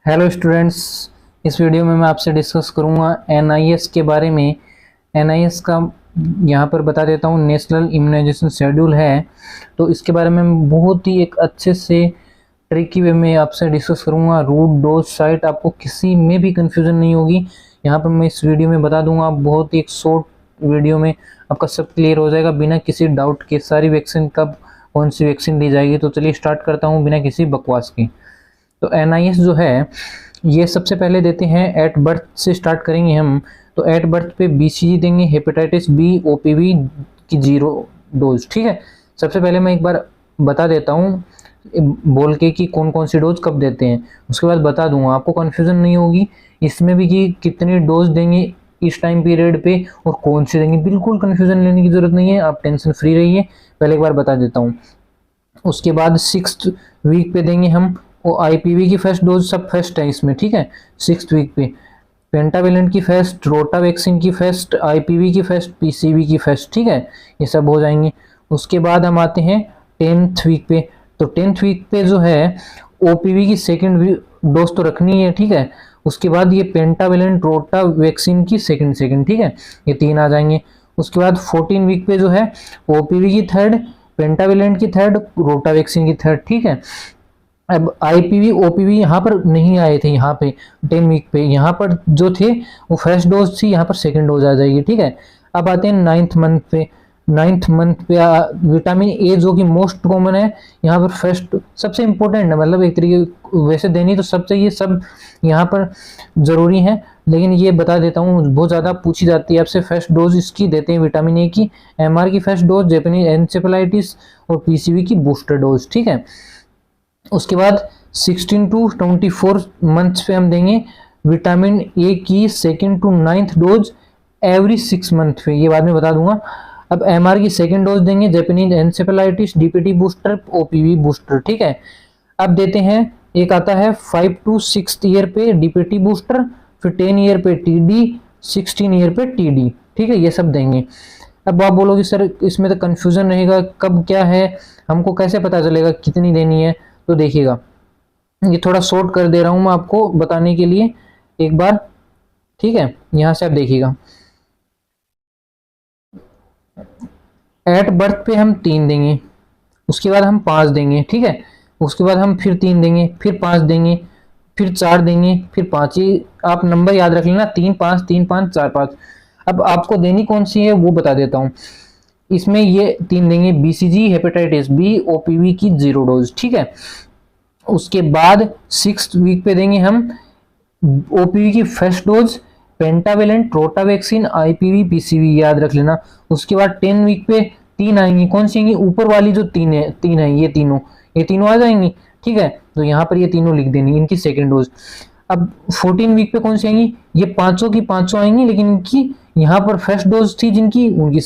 Hello students. इस video में मैं आपसे डिस्कस करूंगा एनआईएस के बारे में। एनआईएस का यहाँ पर बता देता हूँ, नेशनल इम्यूनाइजेशन शेड्यूल है। तो इसके बारे में बहुत ही एक अच्छे से ट्रिकी वे में आपसे डिस्कस करूंगा। रूट डोज साइट आपको किसी में भी कंफ्यूजन नहीं होगी। यहाँ पर मैं इस वीडियो में बता दूंगा, बहुत ही एक शॉर्ट वीडियो में आपका सब क्लियर हो जाएगा बिना किसी डाउट के। सारी वैक्सीन कब कौन सी वैक्सीन दी जाएगी, तो चलिए स्टार्ट करता हूँ बिना किसी बकवास की। तो एनआईएस जो है ये सबसे पहले देते हैं एट बर्थ से स्टार्ट करेंगे हम। तो एट बर्थ पे बीसीजी देंगे, हेपेटाइटिस बी ओपीवी की 0 डोज। ठीक है, सबसे पहले मैं एक बार बता देता हूँ बोल के कि कौन कौन सी डोज कब देते हैं, उसके बाद बता दूंगा, आपको कन्फ्यूजन नहीं होगी इसमें भी कि कितनी डोज देंगे इस टाइम पीरियड पे और कौन सी देंगे। बिल्कुल कन्फ्यूजन लेने की जरूरत नहीं है, आप टेंशन फ्री रहिए। पहले एक बार बता देता हूँ। उसके बाद 6th वीक पे देंगे हम वो आईपीवी की फर्स्ट डोज, सब फर्स्ट है इसमें। ठीक है, 6th वीक पे पेंटावेलेंट की फर्स्ट, रोटा वैक्सीन की फर्स्ट, आईपीवी की फर्स्ट, पीसीवी की फर्स्ट। ठीक है, ये सब हो जाएंगे। उसके बाद हम आते हैं 10th वीक पे। तो 10th वीक पे जो है ओपीवी की सेकेंड डोज तो रखनी है। ठीक है, उसके बाद ये पेंटावेलेंट रोटा वैक्सीन की सेकेंड। ठीक है, ये 3 आ जाएंगे। उसके बाद 14 वीक पे जो है ओपीवी की थर्ड, पेंटावेलेंट की थर्ड, रोटा वैक्सीन की थर्ड। ठीक है, अब आईपीवी ओपीवी यहाँ पर नहीं आए थे, यहाँ पे 10 वीक पे यहाँ पर जो थे वो फर्स्ट डोज थी, यहाँ पर सेकंड डोज आ जाएगी। ठीक है, अब आते हैं 9th मंथ पे। 9th मंथ पे विटामिन ए जो कि मोस्ट कॉमन है, यहाँ पर फर्स्ट सबसे इंपॉर्टेंट है। मतलब एक तरीके वैसे देनी तो सब चाहिए, सब यहाँ पर जरूरी है, लेकिन ये बता देता हूँ बहुत ज़्यादा पूछी जाती है आपसे। फर्स्ट डोज इसकी देते हैं विटामिन ए की, एमआर की फर्स्ट डोज, जैपनीज एन्सेफेलाइटिस और पीसीवी की बूस्टर डोज। ठीक है, उसके बाद 16 to 24 मंथ्स पे हम देंगे विटामिन ए की 2nd to 9th dose every 6 month पे, ये बाद में बता दूंगा। अब एमआर की सेकेंड डोज देंगे, Japanese encephalitis, DPT booster, OPV booster. ठीक है, अब देते हैं एक आता है 5 to 6th ईयर पे डीपीटी बूस्टर, फिर 10 ईयर पे टीडी, 16 ईयर पे टीडी। ठीक है, ये सब देंगे। अब आप बोलोगे सर इसमें तो कंफ्यूजन रहेगा, कब क्या है, हमको कैसे पता चलेगा कितनी देनी है। तो देखिएगा, ये थोड़ा शॉर्ट कर दे रहा हूं मैं आपको बताने के लिए एक बार। ठीक है, यहां से आप देखिएगा, एट बर्थ पे हम 3 देंगे, उसके बाद हम 5 देंगे। ठीक है, उसके बाद हम फिर 3 देंगे, फिर 5 देंगे, फिर 4 देंगे, फिर 5। ही आप नंबर याद रख लेना, 3 5 3 5 4 5। अब आपको देनी कौन सी है वो बता देता हूँ। इसमें ये 3 देंगे, बीसीजी, हेपेटाइटिस बी, ओपीवी की 0 डोज। ठीक है, उसके बाद 6th वीक पे देंगे हम ओपीवी की फर्स्ट डोज, पेंटावेलेंट, रोटा वैक्सीन, आईपीवी, पीसीवी, याद रख लेना। उसके बाद 10 वीक पे 3 आएंगी, कौन सी आएंगी, ऊपर वाली जो 3 है ये तीनों आ जाएंगी। ठीक है, तो यहाँ पर ये तीनों लिख देनी, इनकी सेकेंड डोज। अब 14 वीक पे कौन सी आएंगी, ये पांचों की पांचों आएंगी, लेकिन इनकी यहाँ पर फर्स्ट डोज थी जिनकी, उनकी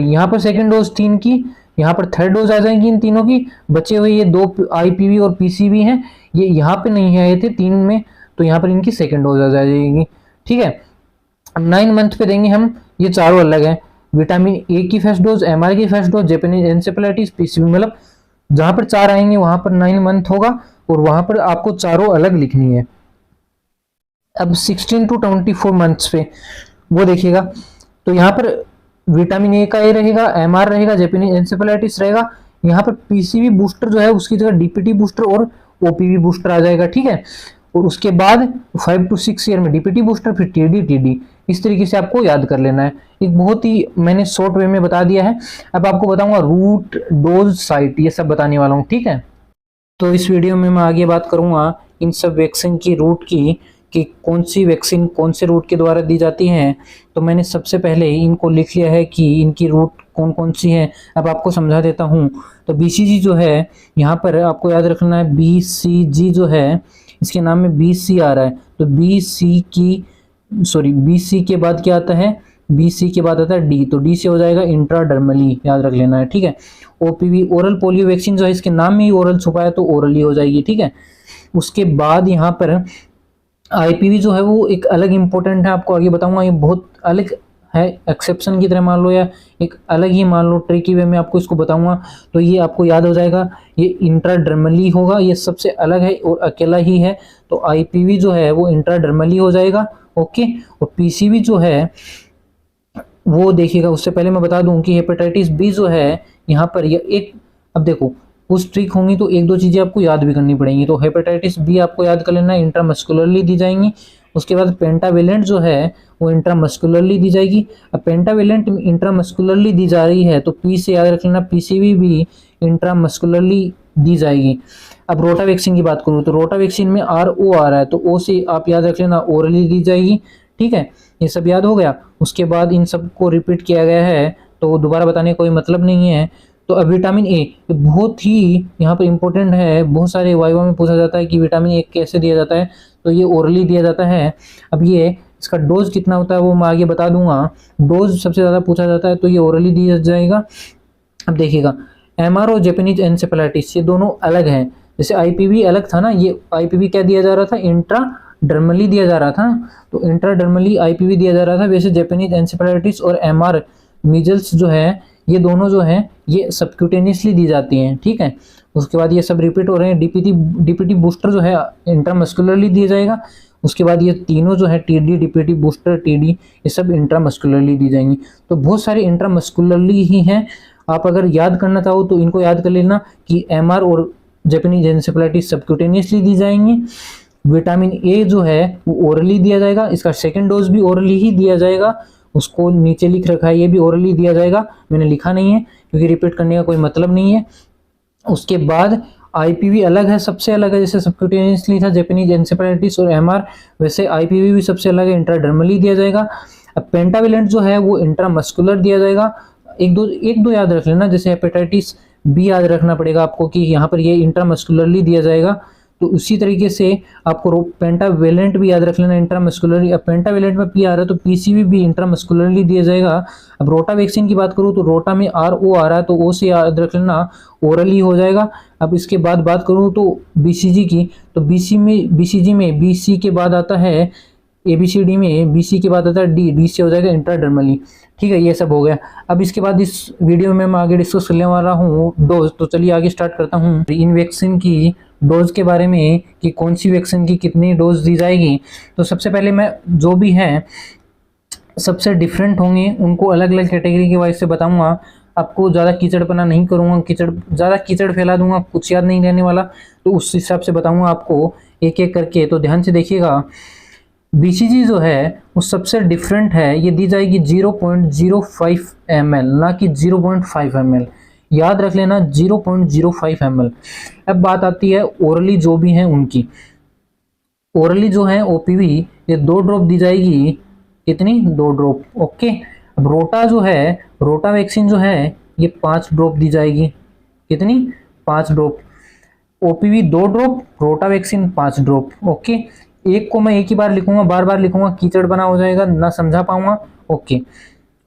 यहाँ पर सेकेंड डोज थी इनकी, यहाँ पर थर्ड डोज आ जाएंगी इन तीनों की। बचे हुए ये 2 आईपीवी और पीसीवी हैं, ये यहाँ पे नहीं आए थे 3 में, तो यहाँ पर इनकी सेकेंड डोज आ जाएगी। ठीक है, अब 9 मंथ पे देंगे हम, ये चारों अलग है, विटामिन ए की फर्स्ट डोज, एमआर की first dose, Japanese encephalitis, PCV. मतलब जहां पर 4 आएंगे वहां पर 9 मंथ होगा, और वहां पर आपको चारों अलग लिखनी है। अब 16 to 24 मंथ्स पे वो देखिएगा, तो यहाँ पर विटामिन ए का ए रहेगा, एमआर रहेगा, जैपनीज एन्सेफेलाइटिस रहेगा। यहाँ पर पीसीवी बूस्टर जो है उसकी जगह डीपीटी बूस्टर और ओपीवी बूस्टर आ जाएगा। ठीक है, और उसके बाद 5 to 6 ईयर में डीपीटी बूस्टर, फिर टीडी। इस तरीके से आपको याद कर लेना है। एक बहुत ही मैंने शॉर्ट वे में बता दिया है। अब आपको बताऊंगा रूट डोज साइट, ये सब बताने वाला हूँ। ठीक है, तो इस वीडियो में मैं आगे बात करूंगा इन सब वैक्सीन की रूट की, कि कौन सी वैक्सीन कौन से रूट के द्वारा दी जाती हैं। तो मैंने सबसे पहले इनको लिख लिया है कि इनकी रूट कौन कौन सी है। अब आपको समझा देता हूँ। तो बीसीजी जो है यहाँ पर आपको याद रखना है, बीसीजी जो है इसके नाम में बीसी आ रहा है, तो बीसी के बाद क्या आता है, बीसी के बाद आता है डी, तो डी से हो जाएगा इंट्राडर्मली, याद रख लेना है। ठीक है, ओपीवी ओरल पोलियो वैक्सीन जो है इसके नाम में ही ओरल छुपा है, तो ओरल ही हो जाएगी। ठीक है, उसके बाद यहाँ पर आईपीवी जो है वो एक अलग इंपॉर्टेंट है, आपको आगे बताऊंगा। ये बहुत अलग है एक्सेप्शन की तरह मान लो या एक अलग ही मान लो, ट्रिकी वे में आपको इसको बताऊंगा तो ये आपको याद हो जाएगा। ये इंट्राडर्मली होगा, ये सबसे अलग है और अकेला ही है, तो आईपीवी जो है वो इंट्राडर्मली हो जाएगा। ओके, और पीसीवी जो है वो देखिएगा, उससे पहले मैं बता दूं कि हेपेटाइटिस बी जो है यहाँ पर ये एक, अब देखो कुछ ट्रिक होंगी तो एक दो चीज़ें आपको याद भी करनी पड़ेंगी। तो हेपेटाइटिस बी आपको याद कर लेना, इंट्रामस्कुलरली दी जाएंगी। उसके बाद पेंटावेलेंट जो है वो इंट्रामस्कुलरली दी जाएगी। अब पेंटावेलेंट इंट्रामस्कुलरली दी जा रही है तो पी से याद रख लेना, पीसीवी भी इंट्रामस्कुलरली दी जाएगी। अब रोटा वैक्सीन की बात करूँ तो रोटा वैक्सीन में आर ओ आ रहा है तो ओ से आप याद रख लेना, ओरली दी जाएगी। ठीक है, ये सब याद हो गया। उसके बाद इन सब को रिपीट किया गया है तो दोबारा बताने का कोई मतलब नहीं है। तो अब विटामिन ए बहुत ही यहाँ पर इंपॉर्टेंट है, बहुत सारे वाइवा में पूछा जाता है कि विटामिन ए कैसे दिया जाता है, तो ये ओरली दिया जाता है। अब ये इसका डोज कितना होता है वो मैं आगे बता दूंगा। डोज सबसे ज़्यादा पूछा जाता है तो ये ओरली दिया जाएगा। अब देखिएगा एमआर और जैपनीज एन्सेफेलाइटिस ये दोनों अलग हैं। जैसे आईपीवी अलग था ना, ये आईपीवी क्या दिया जा रहा था, इंट्राडर्मली दिया जा रहा था ना, तो इंट्राडर्मली आईपीवी दिया जा रहा था। वैसे जैपनीज एन्सेफेलाइटिस और एमआर मीजल्स जो है ये दोनों जो हैं ये सबक्यूटेनियसली दी जाती हैं। ठीक है, उसके बाद ये सब रिपीट हो रहे हैं। डीपीटी बूस्टर जो है इंट्रामस्कुलरली दिया जाएगा। उसके बाद ये तीनों जो है टीडी, डीपीटी बूस्टर, टीडी, ये सब इंट्रामस्कुलरली दी जाएंगी। तो बहुत सारे इंट्रामस्कुलरली ही हैं। आप अगर याद करना चाहो तो इनको याद कर लेना कि एमआर और जैपनीज एन्सेफेलाइटिस सबक्यूटेनियसली दी जाएंगी। विटामिन ए जो है वो ओरली दिया जाएगा, इसका सेकेंड डोज भी ओरली ही दिया जाएगा। उसको नीचे लिख रखा है, ये भी ओरली दिया जाएगा, मैंने लिखा नहीं है क्योंकि रिपीट करने का कोई मतलब नहीं है। उसके बाद आईपीवी अलग है, सबसे अलग है। जैसे सबक्यूटेनियसली था जैपनीज एन्सेफेलाइटिस और एमआर, वैसे आईपीवी भी सबसे अलग है, इंट्राडर्मली दिया जाएगा। अब पेंटावेलेंट जो है वो इंट्रामस्कुलर दिया जाएगा। एक दो याद रख लेना, जैसे हेपेटाइटिस बी याद रखना पड़ेगा आपको कि यहाँ पर ये इंट्रामस्कुलरली दिया जाएगा। तो उसी तरीके से आपको पेंटावेलेंट भी याद रख लेना, इंट्रामस्कुलरली। अब पेंटावेलेंट में पी आ रहा है तो पीसीवी भी इंट्रामस्कुलरली दिया जाएगा। अब रोटा वैक्सीन की बात करूँ तो रोटा में आर ओ आ रहा है तो ओ से याद रख लेना, ओरली हो जाएगा। अब इसके बाद बात करूँ तो बीसीजी की, तो बीसीजी में बीसी के बाद आता है एबीसीडी में बीसी के बाद आता है डी, डी से हो जाएगा इंट्राडर्मली। ठीक है, ये सब हो गया। अब इसके बाद इस वीडियो में मैं आगे डिस्कस करने वाला हूँ डोज। तो चलिए आगे स्टार्ट करता हूँ इन वैक्सीन की डोज के बारे में कि कौन सी वैक्सीन की कितनी डोज दी जाएगी। तो सबसे पहले मैं जो भी हैं सबसे डिफरेंट होंगे उनको अलग अलग कैटेगरी के वाइज से बताऊंगा। आपको ज़्यादा कीचड़पना नहीं करूँगा, ज़्यादा कीचड़ फैला दूंगा, कुछ याद नहीं रहने वाला, तो उस हिसाब से बताऊंगा आपको एक एक करके। तो ध्यान से देखिएगा, बीसीजी जो है वो सबसे डिफरेंट है, ये दी जाएगी 0.05 ml, ना कि 0.5 ml। याद रख लेना 0.05 ml। अब बात आती है ओरली जो भी हैं उनकी। ओरली जो है ओपीवी ये 2 ड्रॉप दी जाएगी, कितनी, 2 ड्रॉप। ओके, अब रोटा जो है, रोटा वैक्सीन जो है ये 5 ड्रॉप दी जाएगी, कितनी, 5 ड्रॉप। ओपीवी 2 ड्रॉप, रोटा वैक्सीन 5 ड्रॉप। ओके, एक को मैं एक ही बार लिखूंगा, बार बार लिखूंगा कीचड़ बना हो जाएगा, ना समझा पाऊंगा। ओके,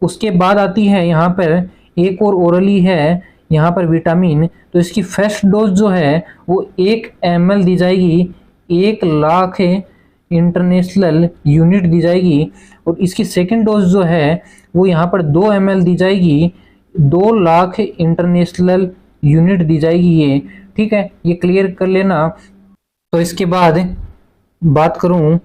उसके बाद आती है यहाँ पर एक और ओरली है यहाँ पर विटामिन, तो इसकी फर्स्ट डोज जो है वो 1 ml दी जाएगी, 1 लाख इंटरनेशनल यूनिट दी जाएगी। और इसकी सेकंड डोज जो है वो यहाँ पर 2 ml दी जाएगी, 2 लाख इंटरनेशनल यूनिट दी जाएगी ये। ठीक है, ये क्लियर कर लेना। तो इसके बाद बात करूं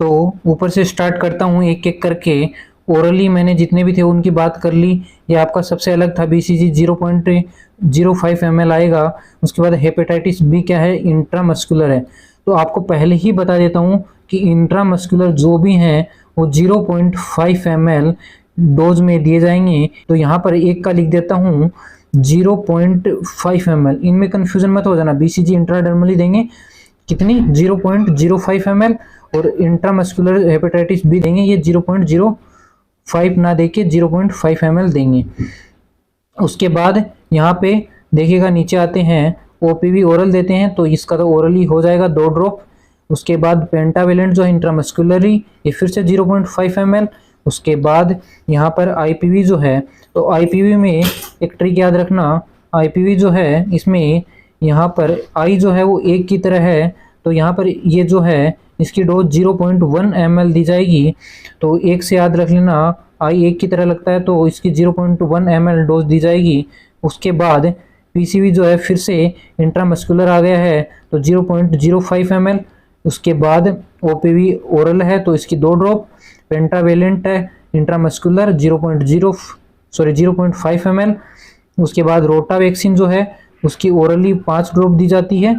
तो ऊपर से स्टार्ट करता हूं एक एक करके। ओरली मैंने जितने भी थे उनकी बात कर ली। ये आपका सबसे अलग था, बीसीजी 0.05 ml आएगा। उसके बाद हेपेटाइटिस बी क्या है, इंट्रामस्कुलर है। तो आपको पहले ही बता देता हूं कि इंट्रामस्कुलर जो भी हैं वो 0.5 ml डोज में दिए जाएंगे। तो यहाँ पर एक का लिख देता हूँ 0.5 ml, इनमें कन्फ्यूजन मत हो जाना। बीसीजी इंट्राडर्मली देंगे कितनी, 0.05 ml, और इंट्रामस्कुलर हेपेटाइटिस बी देंगे ये 0.05 ना देके 0.5 ml देंगे। उसके बाद यहाँ पे देखिएगा नीचे आते हैं ओपीवी ओरल देते हैं, तो इसका तो ओरली हो जाएगा 2 ड्रॉप। उसके बाद पेंटावेलेंट जो है इंट्रामस्कुलरी, ये फिर से 0.5 ml। उसके बाद यहाँ पर आईपीवी जो है, तो आईपीवी में एक ट्रिक याद रखना, आईपीवी जो है इसमें यहाँ पर आई जो है वो 1 की तरह है, तो यहाँ पर ये जो है इसकी डोज 0.1 ml दी जाएगी। तो एक से याद रख लेना, आई एक की तरह लगता है तो इसकी 0.1 ml डोज दी जाएगी। उसके बाद पीसीवी जो है फिर से इंट्रामस्कुलर आ गया है तो 0.05 ml। उसके बाद ओपीवी ओरल है तो इसकी 2 ड्रॉप, पेंटावेलेंट है इंट्रामस्कुलर 0.5 ml। उसके बाद रोटा वैक्सीन जो है उसकी ओरली 5 ड्रॉप दी जाती है।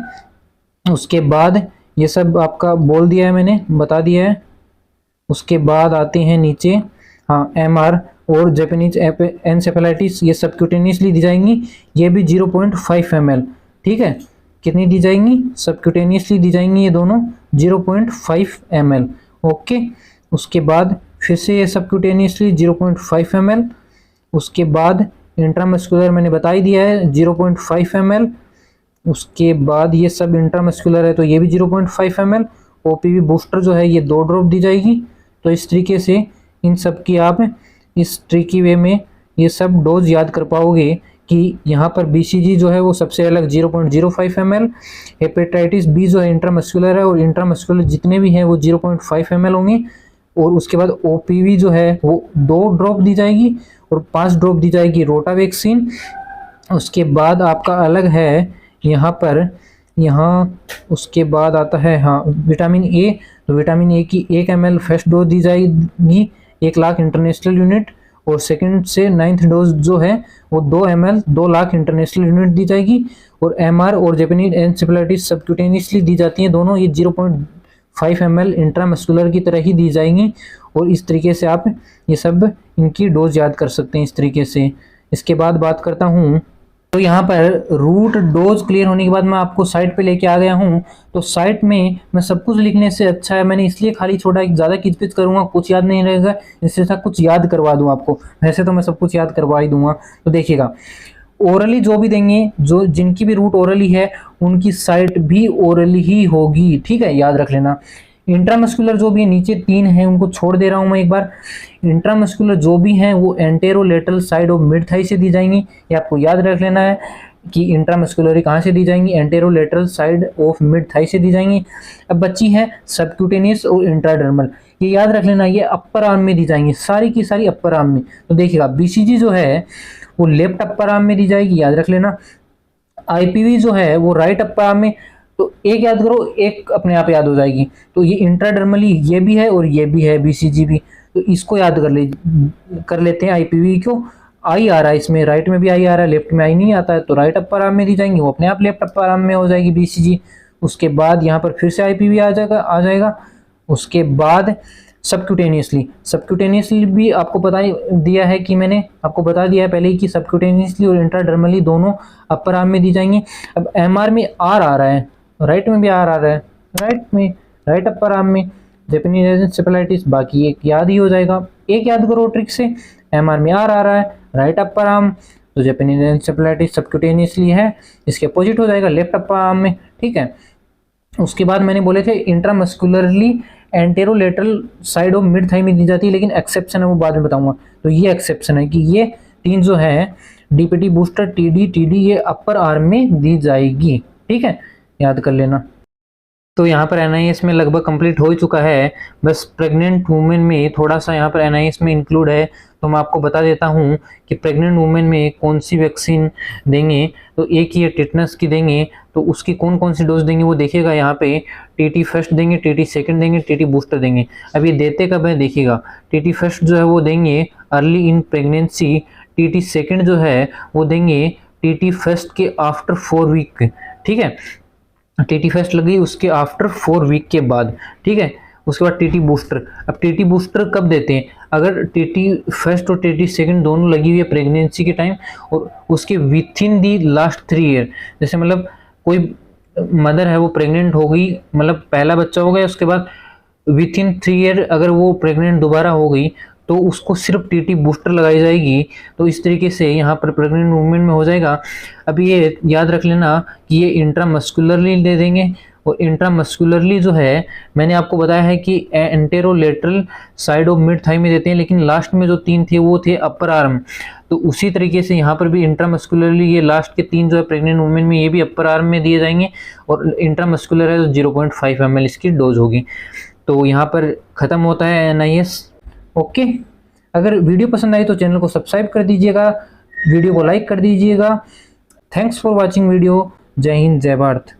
उसके बाद ये सब आपका बोल दिया है मैंने, बता दिया है। उसके बाद आते हैं नीचे, हाँ एमआर और जापानीज एनसेफेलाइटिस ये सबक्यूटेनियसली दी जाएंगी, ये भी 0.5 ml। ठीक है, कितनी दी जाएंगी? सबक्यूटेनियसली दी जाएंगी ये दोनों 0.5 ml। ओके, उसके बाद फिर से ये सबक्यूटेनियसली 0.5 ml। उसके बाद इंट्रामस्कुलर मैंने बता ही दिया है 0.5 ml। उसके बाद ये सब इंट्रामस्कुलर है तो ये भी 0.5 ml। ओपीवी बूस्टर जो है ये 2 ड्रॉप दी जाएगी। तो इस तरीके से इन सब की आप इस ट्रिकी वे में ये सब डोज याद कर पाओगे कि यहाँ पर बीसीजी जो है वो सबसे अलग 0.05 ml, हेपेटाइटिस बी जो है इंट्रामस्कुलर है और इंट्रामस्कुलर जितने भी हैं वो 0.5 ml होंगे। और उसके बाद ओपीवी जो है वो 2 ड्रॉप दी जाएगी और 5 ड्रॉप दी जाएगी रोटा वैक्सीन। उसके बाद आपका अलग है यहाँ पर, यहाँ उसके बाद आता है हाँ विटामिन ए। तो विटामिन ए की 1 ml फर्स्ट डोज दी जाएगी 1 लाख इंटरनेशनल यूनिट, और सेकंड से 9th डोज जो है वो 2 ml 2 लाख इंटरनेशनल यूनिट दी जाएगी। और एमआर और जापानीज एनसेफेलाइटिस सबक्यूटेनियसली दी जाती हैं दोनों, ये 0.5 ml इंट्रामस्कुलर की तरह ही दी जाएंगी। और इस तरीके से आप ये सब इनकी डोज याद कर सकते हैं इस तरीके से। इसके बाद बात करता हूँ, तो यहाँ पर रूट डोज क्लियर होने के बाद मैं आपको साइट पे लेके आ गया हूँ। तो साइट में मैं सब कुछ लिखने से अच्छा है मैंने इसलिए खाली छोड़ा, ज़्यादा किचपिच करूँगा कुछ याद नहीं रहेगा, इससे अच्छा कुछ याद करवा दूँ आपको। वैसे तो मैं सब कुछ याद करवा ही दूंगा। तो देखिएगा, ओरली जो भी देंगे, जो जिनकी भी रूट ओरली है उनकी साइट भी ओरली ही होगी। ठीक है, याद रख लेना। इंट्रामस्कुलर जो भी नीचे 3 हैं उनको छोड़ दे रहा हूं मैं एक बार। इंट्रामस्कुलर जो भी हैं वो anterolateral side of mid thigh से दी जाएंगी, ये आपको याद रख लेना है कि इंट्रामस्कुलर कहाँ से दी जाएंगी, anterolateral side of mid thigh से दी जाएंगी। अब बच्ची है सबक्यूटेनियस और इंट्राडर्मल, ये याद रख लेना, ये अपर आर्म में दी जाएंगी, सारी की सारी अपर आर्म में। तो देखिएगा बीसीजी जो है वो लेफ्ट अपर आर्म में दी जाएगी, याद रख लेना। आईपीवी जो है वो राइट अपर आर्म में। तो एक याद करो, एक अपने आप याद हो जाएगी। तो ये इंट्राडर्मली ये भी है और ये भी है बीसीजी भी, तो इसको याद कर लेते हैं। आईपीवी क्यों आई आ रहा है इसमें, राइट में भी आई आ रहा है, लेफ्ट में आई नहीं आता है, तो राइट अपर आर्म में दी जाएंगी, वो अपने आप लेफ्ट अपर आर्म में हो जाएगी बीसीजी। उसके बाद यहाँ पर फिर से आईपीवी आ जाएगा। उसके बाद सबक्यूटेनियसली भी आपको बता दिया है कि मैंने आपको बता दिया है पहले ही कि सबक्यूटेनियसली और इंट्राडर्मली दोनों अपर आर्म में दी जाएंगी। अब एमआर में आर आ रहा है, राइट में भी आर आ रहा है, राइट अपर आर्म में जापानीज एनसेफेलाइटिस, बाकी एक याद ही हो जाएगा। एक याद करो ट्रिक से, एमआर में आर आ रहा है राइट अपर आर्म, तो जापानीज एनसेफेलाइटिस सबक्यूटेनियसली है, इसके अपोजिट हो जाएगा लेफ्ट अपर आर्म में। ठीक है, उसके बाद मैंने बोले थे intramuscularly anterolateral side of mid thigh में दी जाती है, लेकिन एक्सेप्शन है वो बाद में बताऊंगा। तो ये एक्सेप्शन है कि ये 3 जो है डीपीटी बूस्टर टीडी ये अपर आर्म में दी जाएगी। ठीक है, याद कर लेना। तो यहाँ पर एनआईएस में लगभग कंप्लीट हो ही चुका है, बस प्रेग्नेंट वुमेन में थोड़ा सा यहाँ पर एनआईएस में इंक्लूड है। तो मैं आपको बता देता हूँ कि प्रेग्नेंट वुमेन में कौन सी वैक्सीन देंगे। तो एक ही टिटनस की देंगे, तो उसकी कौन कौन सी डोज देंगे वो देखिएगा। यहाँ पे टीटी फर्स्ट देंगे, टीटी सेकंड देंगे, टीटी बूस्टर देंगे। अब ये देते कब है देखिएगा, टीटी फर्स्ट जो है वो देंगे early in pregnancy, TT second जो है वो देंगे टीटी फर्स्ट के आफ्टर 4 वीक। ठीक है, टीटी फर्स्ट लगी उसके आफ्टर 4 वीक के बाद। ठीक है, उसके बाद टीटी बूस्टर। अब टीटी बूस्टर कब देते हैं, अगर टीटी फर्स्ट और टीटी सेकंड दोनों लगी हुई है प्रेगनेंसी के टाइम और उसके with in the last 3 year. जैसे मतलब कोई मदर है वो प्रेग्नेंट हो गई, मतलब पहला बच्चा हो गया, उसके बाद विथ इन 3 ईयर अगर वो प्रेग्नेंट दोबारा हो गई तो उसको सिर्फ टीटी बूस्टर लगाई जाएगी। तो इस तरीके से यहाँ पर प्रेग्नेंट वुमेन में हो जाएगा। अब ये याद रख लेना कि ये इंट्रामस्कुलरली दे देंगे और इंट्रामस्कुलरली जो है मैंने आपको बताया है कि anterolateral side of mid thigh में देते हैं, लेकिन लास्ट में जो 3 थे वो थे अपर आर्म। तो उसी तरीके से यहाँ पर भी इंट्रामस्कुलरली ये लास्ट के 3 जो है प्रेग्नेंट वुमेन में ये भी अपर आर्म में दिए जाएंगे, और इंट्रामस्कुलर है तो 0.5 ml इसकी डोज होगी। तो यहाँ पर ख़त्म होता है NIS। ओके, अगर वीडियो पसंद आई तो चैनल को सब्सक्राइब कर दीजिएगा, वीडियो को लाइक कर दीजिएगा। Thanks for watching video. जय हिंद, जय भारत।